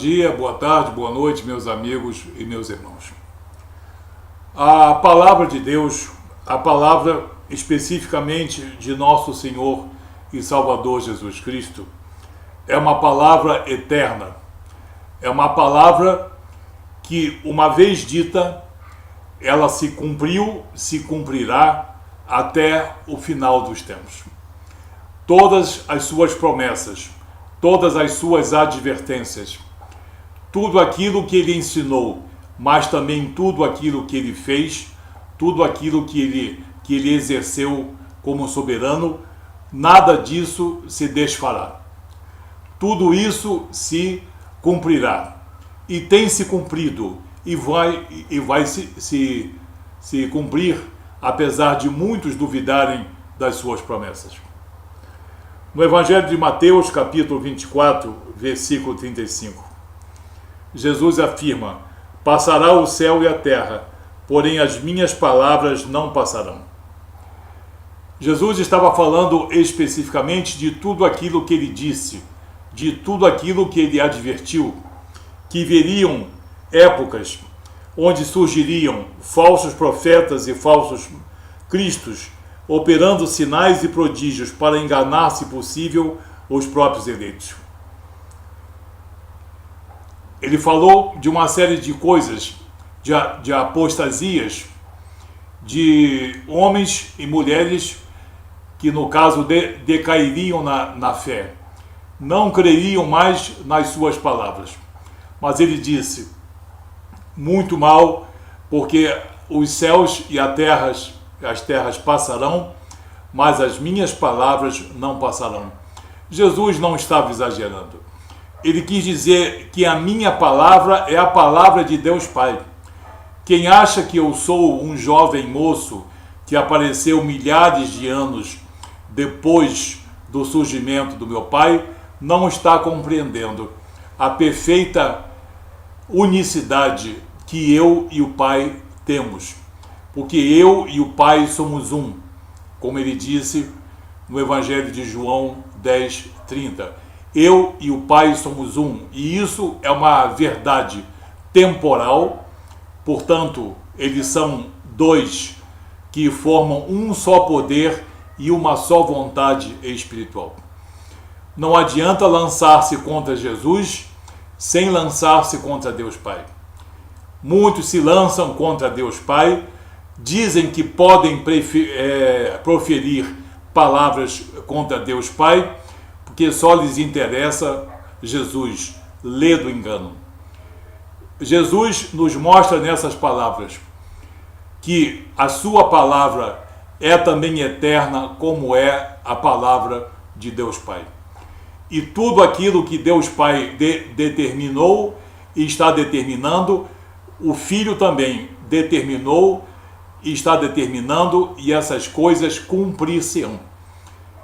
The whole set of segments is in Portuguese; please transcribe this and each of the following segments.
dia, boa tarde, boa noite, meus amigos e meus irmãos. A palavra de Deus, a palavra especificamente de nosso Senhor e Salvador Jesus Cristo, é uma palavra eterna. É uma palavra que, uma vez dita, ela se cumpriu, se cumprirá até o final dos tempos. Todas as suas promessas, todas as suas advertências, tudo aquilo que ele ensinou, mas também tudo aquilo que ele fez, tudo aquilo que ele exerceu como soberano, nada disso se desfará. Tudo isso se cumprirá. E tem se cumprido e vai se cumprir, apesar de muitos duvidarem das suas promessas. No Evangelho de Mateus, capítulo 24, versículo 35, Jesus afirma: passará o céu e a terra, porém as minhas palavras não passarão. Jesus estava falando especificamente de tudo aquilo que ele disse, de tudo aquilo que ele advertiu, que viriam épocas onde surgiriam falsos profetas e falsos cristos, operando sinais e prodígios para enganar, se possível, os próprios eleitos. Ele falou de uma série de coisas, de apostasias, de homens e mulheres que, no caso, decairiam na fé, não creriam mais nas suas palavras. Mas ele disse: muito mal, porque os céus e as terras passarão, mas as minhas palavras não passarão. Jesus não estava exagerando. Ele quis dizer que a minha palavra é a palavra de Deus Pai. Quem acha que eu sou um jovem moço que apareceu milhares de anos depois do surgimento do meu Pai, não está compreendendo a perfeita unicidade que eu e o Pai temos. Porque eu e o Pai somos um, como ele disse no Evangelho de João 10:30. Eu e o Pai somos um, e isso é uma verdade temporal, portanto, eles são dois que formam um só poder e uma só vontade espiritual. Não adianta lançar-se contra Jesus sem lançar-se contra Deus Pai. Muitos se lançam contra Deus Pai, dizem que podem proferir palavras contra Deus Pai, porque só lhes interessa Jesus, lê do engano. Jesus nos mostra nessas palavras que a sua palavra é também eterna, como é a palavra de Deus Pai. E tudo aquilo que Deus Pai determinou e está determinando, o Filho também determinou e está determinando, e essas coisas cumprir-se-ão.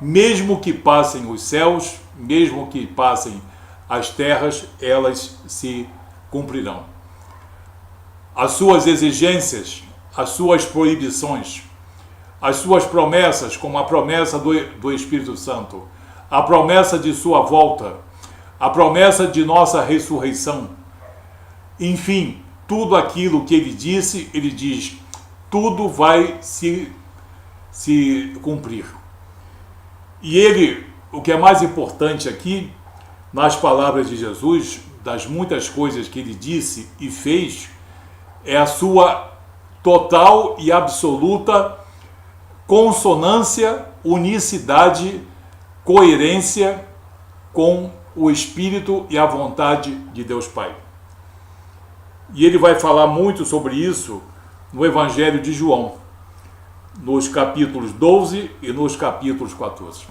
Mesmo que passem os céus, mesmo que passem as terras, elas se cumprirão. As suas exigências, as suas proibições, as suas promessas, como a promessa do Espírito Santo, a promessa de sua volta, a promessa de nossa ressurreição, enfim, tudo aquilo que ele disse, ele diz, tudo vai se cumprir. E ele, o que é mais importante aqui, nas palavras de Jesus, das muitas coisas que ele disse e fez, é a sua total e absoluta consonância, unicidade, coerência com o Espírito e a vontade de Deus Pai. E ele vai falar muito sobre isso no Evangelho de João, nos capítulos 12 e nos capítulos 14.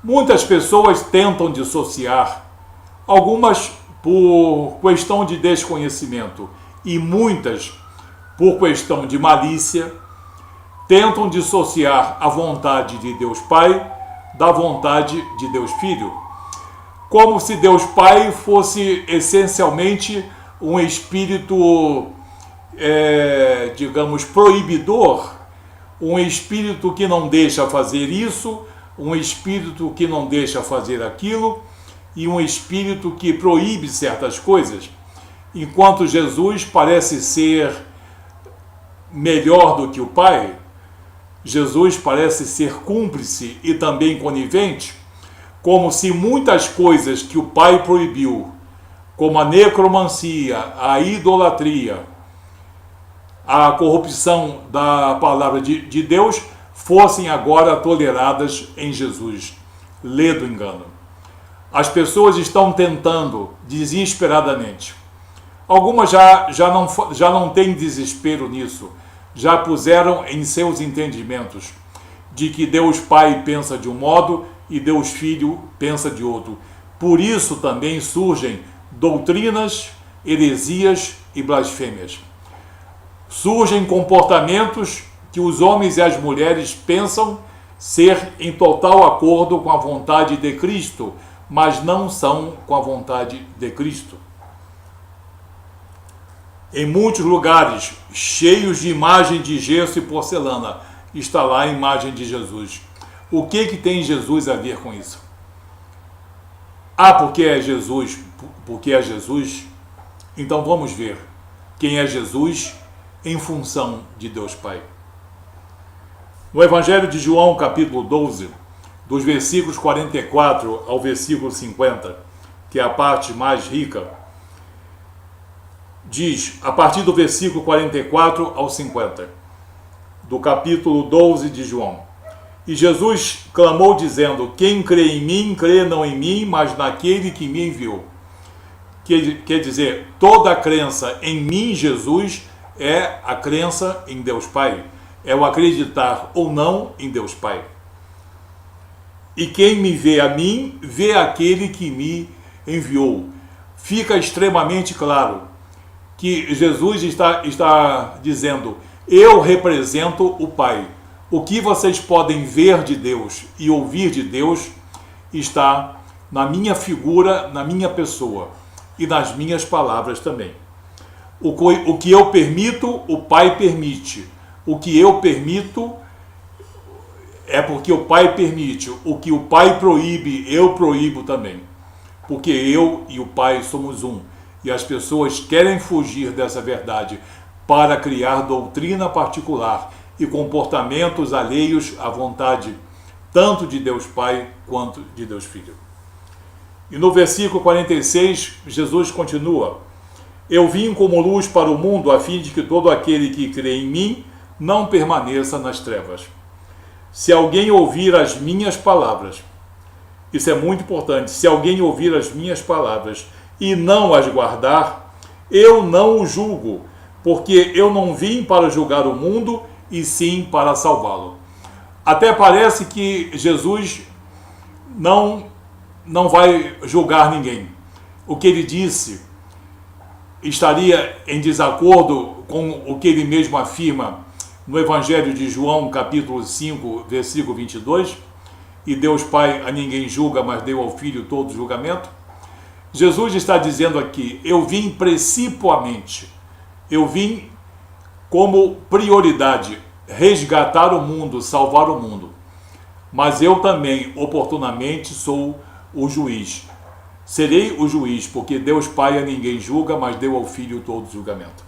Muitas pessoas tentam dissociar, algumas por questão de desconhecimento e muitas por questão de malícia, tentam dissociar a vontade de Deus Pai da vontade de Deus Filho, como se Deus Pai fosse essencialmente um espírito, digamos, proibidor, um espírito que não deixa fazer isso, um espírito que não deixa fazer aquilo, e um espírito que proíbe certas coisas, enquanto Jesus parece ser melhor do que o Pai, Jesus parece ser cúmplice e também conivente, como se muitas coisas que o Pai proibiu, como a necromancia, a idolatria, a corrupção da palavra de Deus, fossem agora toleradas em Jesus. Lê do engano. As pessoas estão tentando desesperadamente. Algumas já não têm desespero nisso, já puseram em seus entendimentos de que Deus Pai pensa de um modo e Deus Filho pensa de outro. Por isso também surgem doutrinas, heresias e blasfêmias. Surgem comportamentos que os homens e as mulheres pensam ser em total acordo com a vontade de Cristo, mas não são com a vontade de Cristo. Em muitos lugares, cheios de imagem de gesso e porcelana, está lá a imagem de Jesus. O que tem Jesus a ver com isso? Porque é Jesus, porque é Jesus. Então vamos ver quem é Jesus em função de Deus Pai. No Evangelho de João, capítulo 12, dos versículos 44 ao versículo 50, que é a parte mais rica, diz, a partir do versículo 44 ao 50, do capítulo 12 de João: E Jesus clamou dizendo: Quem crê em mim, crê não em mim, mas naquele que me enviou. Quer dizer, toda a crença em mim, Jesus, é a crença em Deus Pai. É o acreditar ou não em Deus Pai. E quem me vê a mim, vê aquele que me enviou. Fica extremamente claro que Jesus está dizendo: eu represento o Pai. O que vocês podem ver de Deus e ouvir de Deus está na minha figura, na minha pessoa e nas minhas palavras também. O que eu permito, o Pai permite. O que eu permito é porque o Pai permite. O que o Pai proíbe, eu proíbo também. Porque eu e o Pai somos um. E as pessoas querem fugir dessa verdade para criar doutrina particular e comportamentos alheios à vontade tanto de Deus Pai quanto de Deus Filho. E no versículo 46, Jesus continua: Eu vim como luz para o mundo, a fim de que todo aquele que crê em mim não permaneça nas trevas. Se alguém ouvir as minhas palavras, isso é muito importante, se alguém ouvir as minhas palavras e não as guardar, eu não o julgo, porque eu não vim para julgar o mundo, e sim para salvá-lo. Até parece que Jesus não vai julgar ninguém. O que ele disse estaria em desacordo com o que ele mesmo afirma no Evangelho de João, capítulo 5, versículo 22, e Deus Pai a ninguém julga, mas deu ao Filho todo julgamento. Jesus está dizendo aqui: eu vim principalmente, eu vim como prioridade resgatar o mundo, salvar o mundo, mas eu também oportunamente sou o juiz. Serei o juiz, porque Deus Pai a ninguém julga, mas deu ao Filho todo julgamento.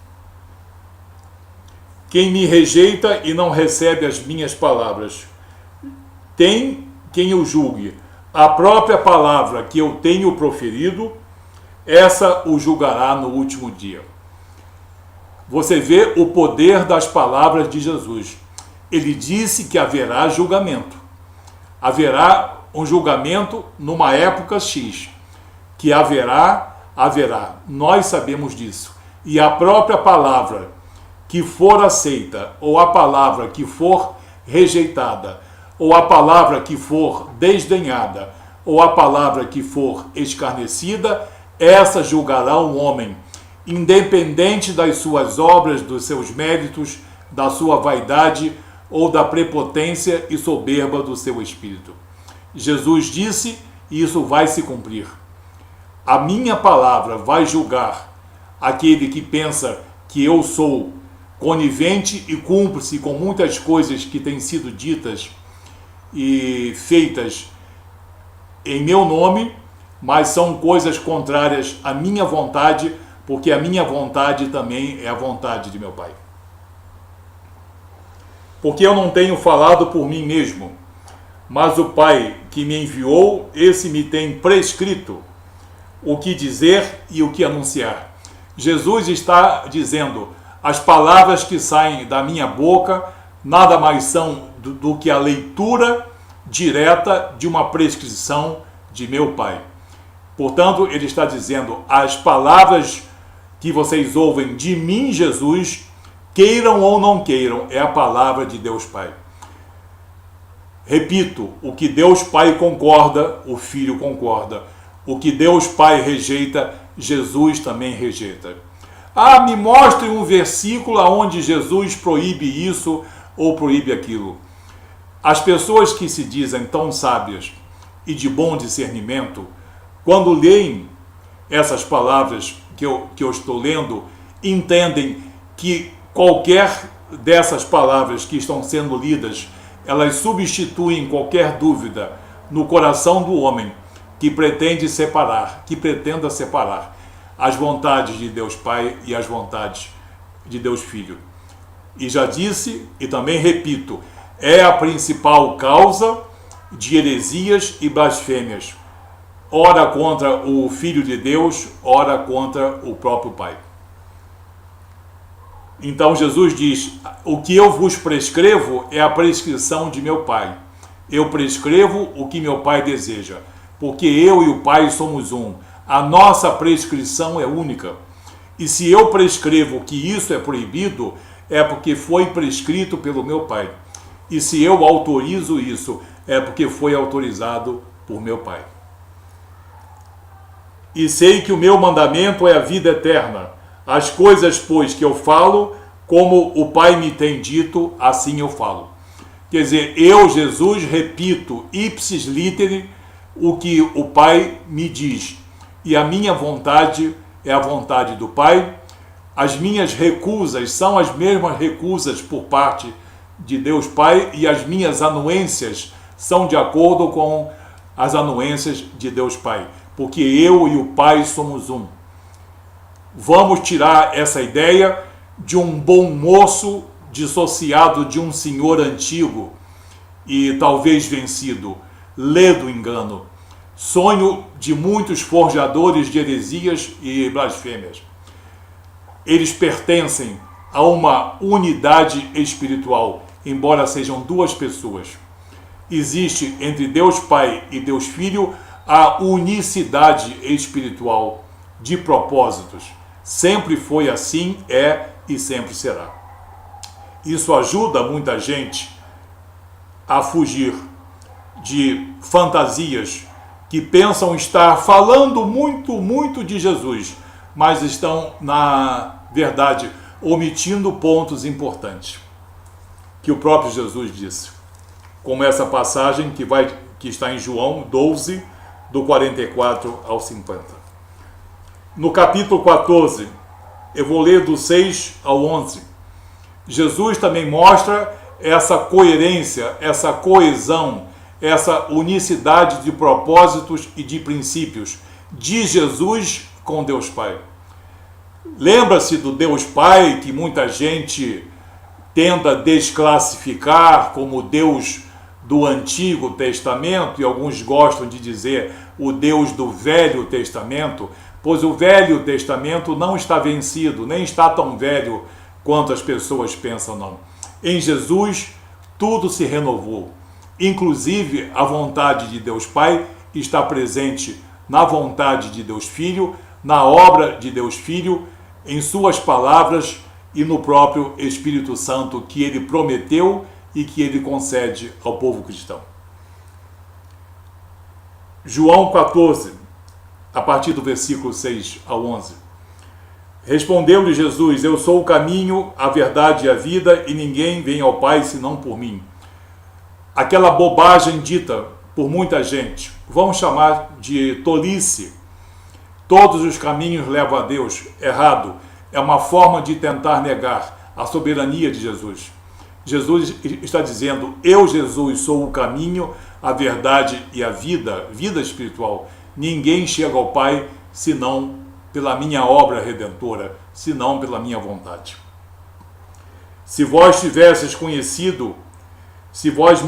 Quem me rejeita e não recebe as minhas palavras, tem quem o julgue. A própria palavra que eu tenho proferido, essa o julgará no último dia. Você vê o poder das palavras de Jesus. Ele disse que haverá julgamento. Haverá um julgamento numa época X. Que haverá. Nós sabemos disso. E a própria palavra que for aceita, ou a palavra que for rejeitada, ou a palavra que for desdenhada, ou a palavra que for escarnecida, essa julgará o homem, independente das suas obras, dos seus méritos, da sua vaidade ou da prepotência e soberba do seu espírito. Jesus disse, e isso vai se cumprir: a minha palavra vai julgar aquele que pensa que eu sou conivente e cúmplice com muitas coisas que têm sido ditas e feitas em meu nome, mas são coisas contrárias à minha vontade, porque a minha vontade também é a vontade de meu Pai. Porque eu não tenho falado por mim mesmo, mas o Pai que me enviou, esse me tem prescrito o que dizer e o que anunciar. Jesus está dizendo, as palavras que saem da minha boca nada mais são do que a leitura direta de uma prescrição de meu Pai. Portanto, ele está dizendo, as palavras que vocês ouvem de mim, Jesus, queiram ou não queiram, é a palavra de Deus Pai. Repito, o que Deus Pai concorda, o Filho concorda. O que Deus Pai rejeita, Jesus também rejeita. Ah, me mostre um versículo onde Jesus proíbe isso ou proíbe aquilo. As pessoas que se dizem tão sábias e de bom discernimento, quando leem essas palavras que eu estou lendo, entendem que qualquer dessas palavras que estão sendo lidas, elas substituem qualquer dúvida no coração do homem que pretenda separar as vontades de Deus Pai e as vontades de Deus Filho. E já disse, e também repito, é a principal causa de heresias e blasfêmias, ora contra o Filho de Deus, ora contra o próprio Pai. Então Jesus diz, o que eu vos prescrevo é a prescrição de meu Pai. Eu prescrevo o que meu Pai deseja, porque eu e o Pai somos um. A nossa prescrição é única. E se eu prescrevo que isso é proibido, é porque foi prescrito pelo meu Pai. E se eu autorizo isso, é porque foi autorizado por meu Pai. E sei que o meu mandamento é a vida eterna. As coisas, pois, que eu falo, como o Pai me tem dito, assim eu falo. Quer dizer, eu, Jesus, repito, ipsis literi, o que o Pai me diz. E a minha vontade é a vontade do Pai. As minhas recusas são as mesmas recusas por parte de Deus Pai, e as minhas anuências são de acordo com as anuências de Deus Pai. Porque eu e o Pai somos um. Vamos tirar essa ideia de um bom moço dissociado de um senhor antigo e talvez vencido, ledo engano, sonho de muitos forjadores de heresias e blasfêmias. Eles pertencem a uma unidade espiritual, embora sejam duas pessoas. Existe entre Deus Pai e Deus Filho a unicidade espiritual de propósitos. Sempre foi assim, é e sempre será. Isso ajuda muita gente a fugir de fantasias que pensam estar falando muito de Jesus, mas estão, na verdade, omitindo pontos importantes que o próprio Jesus disse. Como essa passagem que está em João 12, do 44 ao 50. No capítulo 14, eu vou ler do 6 ao 11. Jesus também mostra essa coerência, essa coesão, essa unicidade de propósitos e de princípios de Jesus com Deus Pai. Lembra-se do Deus Pai que muita gente tenta desclassificar como Deus do Antigo Testamento, e alguns gostam de dizer o Deus do Velho Testamento, pois o Velho Testamento não está vencido, nem está tão velho quanto as pessoas pensam, não. Em Jesus, tudo se renovou. Inclusive, a vontade de Deus Pai está presente na vontade de Deus Filho, na obra de Deus Filho, em suas palavras e no próprio Espírito Santo que ele prometeu e que ele concede ao povo cristão. João 14, a partir do versículo 6 ao 11. Respondeu-lhe Jesus, eu sou o caminho, a verdade e a vida, e ninguém vem ao Pai senão por mim. Aquela bobagem dita por muita gente, vamos chamar de tolice. Todos os caminhos levam a Deus, errado. É uma forma de tentar negar a soberania de Jesus. Jesus está dizendo, eu, Jesus, sou o caminho, a verdade e a vida espiritual. ninguém chega ao Pai senão pela minha obra redentora, senão pela minha vontade. Se vós me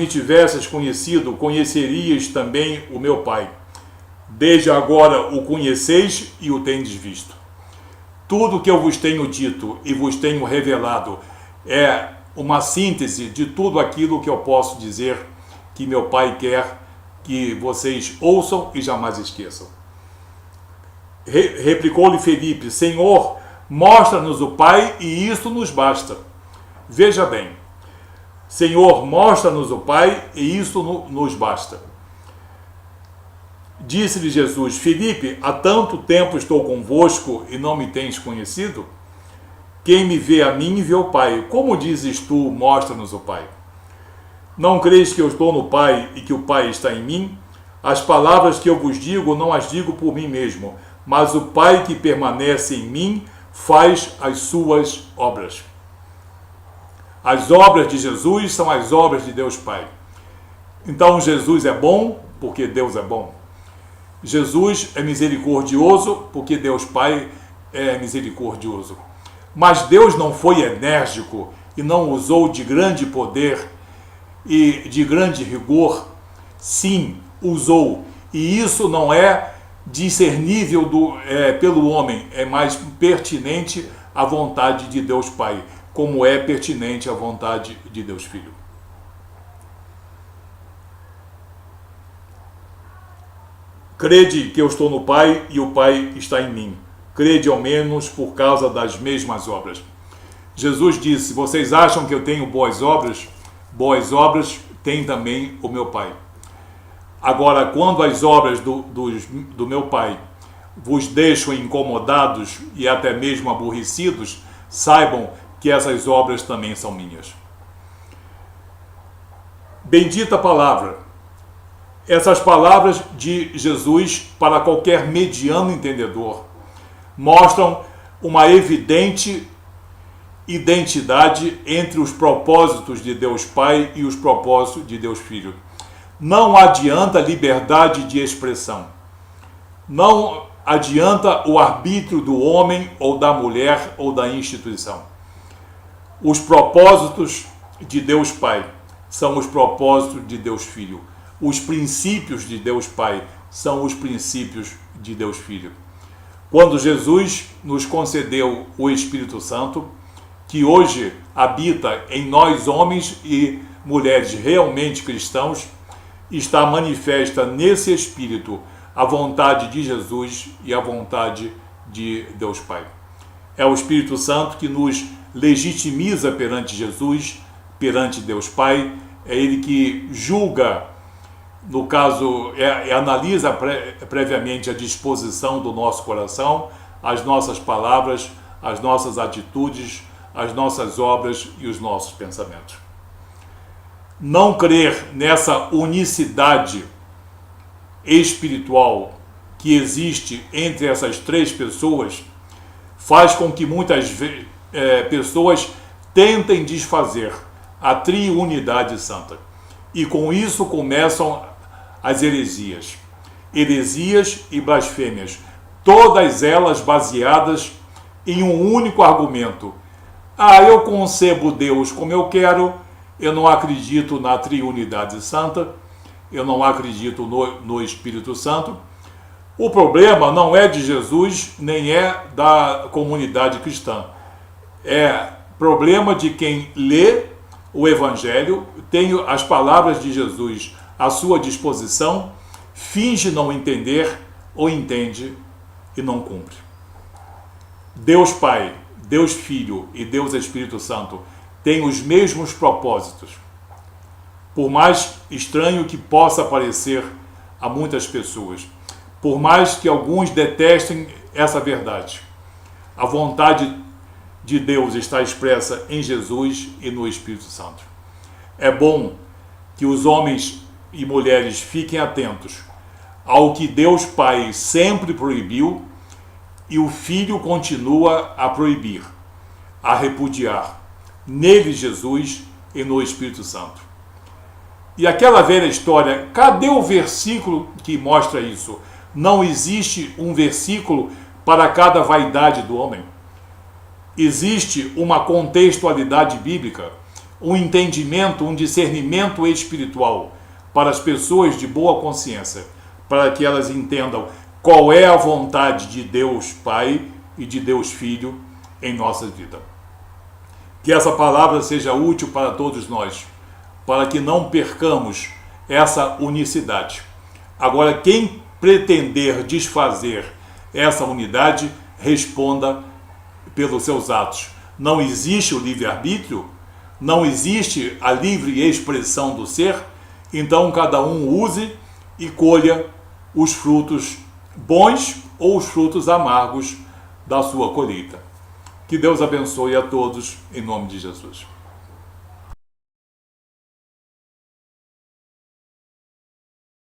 tivesses conhecido, conhecerias também o meu Pai. Desde agora o conheceis e o tendes visto. Tudo que eu vos tenho dito e vos tenho revelado é uma síntese de tudo aquilo que eu posso dizer que meu Pai quer que vocês ouçam e jamais esqueçam. Replicou-lhe Felipe: Senhor, mostra-nos o Pai e isso nos basta. Veja bem, Senhor, mostra-nos o Pai e isso nos basta. Disse-lhe Jesus: Felipe, há tanto tempo estou convosco e não me tens conhecido? Quem me vê a mim, vê o Pai. Como dizes tu, mostra-nos o Pai? Não creis que eu estou no Pai e que o Pai está em mim? As palavras que eu vos digo, não as digo por mim mesmo, mas o Pai que permanece em mim faz as suas obras. As obras de Jesus são as obras de Deus Pai. Então Jesus é bom porque Deus é bom. Jesus é misericordioso porque Deus Pai é misericordioso. Mas Deus não foi enérgico e não usou de grande poder e de grande rigor. Sim, usou. E isso não é discernível pelo homem, é mais pertinente à vontade de Deus Pai, como é pertinente à vontade de Deus Filho. Crede que eu estou no Pai e o Pai está em mim. Crede ao menos por causa das mesmas obras. Jesus disse: vocês acham que eu tenho boas obras? Boas obras tem também o meu Pai. Agora, quando as obras do meu Pai vos deixam incomodados e até mesmo aborrecidos, saibam que essas obras também são minhas. Bendita palavra. Essas palavras de Jesus para qualquer mediano entendedor mostram uma evidente identidade entre os propósitos de Deus Pai e os propósitos de Deus Filho. Não adianta liberdade de expressão. Não adianta o arbítrio do homem ou da mulher ou da instituição. Os propósitos de Deus Pai são os propósitos de Deus Filho. Os princípios de Deus Pai são os princípios de Deus Filho. Quando Jesus nos concedeu o Espírito Santo, que hoje habita em nós homens e mulheres realmente cristãos, está manifesta nesse Espírito a vontade de Jesus e a vontade de Deus Pai. É o Espírito Santo que nos legitimiza perante Jesus, perante Deus Pai, é Ele que julga, no caso, analisa previamente a disposição do nosso coração, as nossas palavras, as nossas atitudes, as nossas obras e os nossos pensamentos. Não crer nessa unicidade espiritual que existe entre essas três pessoas faz com que muitas pessoas tentem desfazer a triunidade santa. E com isso começam as heresias e blasfêmias, todas elas baseadas em um único argumento: eu concebo Deus como eu quero, eu não acredito na triunidade santa, eu não acredito no Espírito Santo. O problema não é de Jesus, nem é da comunidade cristã. É problema de quem lê o Evangelho, tem as palavras de Jesus à sua disposição, finge não entender ou entende e não cumpre. Deus Pai, Deus Filho e Deus Espírito Santo têm os mesmos propósitos. Por mais estranho que possa parecer a muitas pessoas, por mais que alguns detestem essa verdade, a vontade de Deus está expressa em Jesus e no Espírito Santo. É bom que os homens e mulheres fiquem atentos ao que Deus Pai sempre proibiu e o Filho continua a proibir, a repudiar, nele Jesus e no Espírito Santo. E aquela velha história, cadê o versículo que mostra isso? Não existe um versículo para cada vaidade do homem. Existe uma contextualidade bíblica, um entendimento, um discernimento espiritual para as pessoas de boa consciência, para que elas entendam qual é a vontade de Deus Pai e de Deus Filho em nossa vida. Que essa palavra seja útil para todos nós, para que não percamos essa unicidade. Agora, quem pretender desfazer essa unidade, responda pelos seus atos. Não existe o livre-arbítrio, não existe a livre expressão do ser, então cada um use e colha os frutos bons ou os frutos amargos da sua colheita. Que Deus abençoe a todos, em nome de Jesus.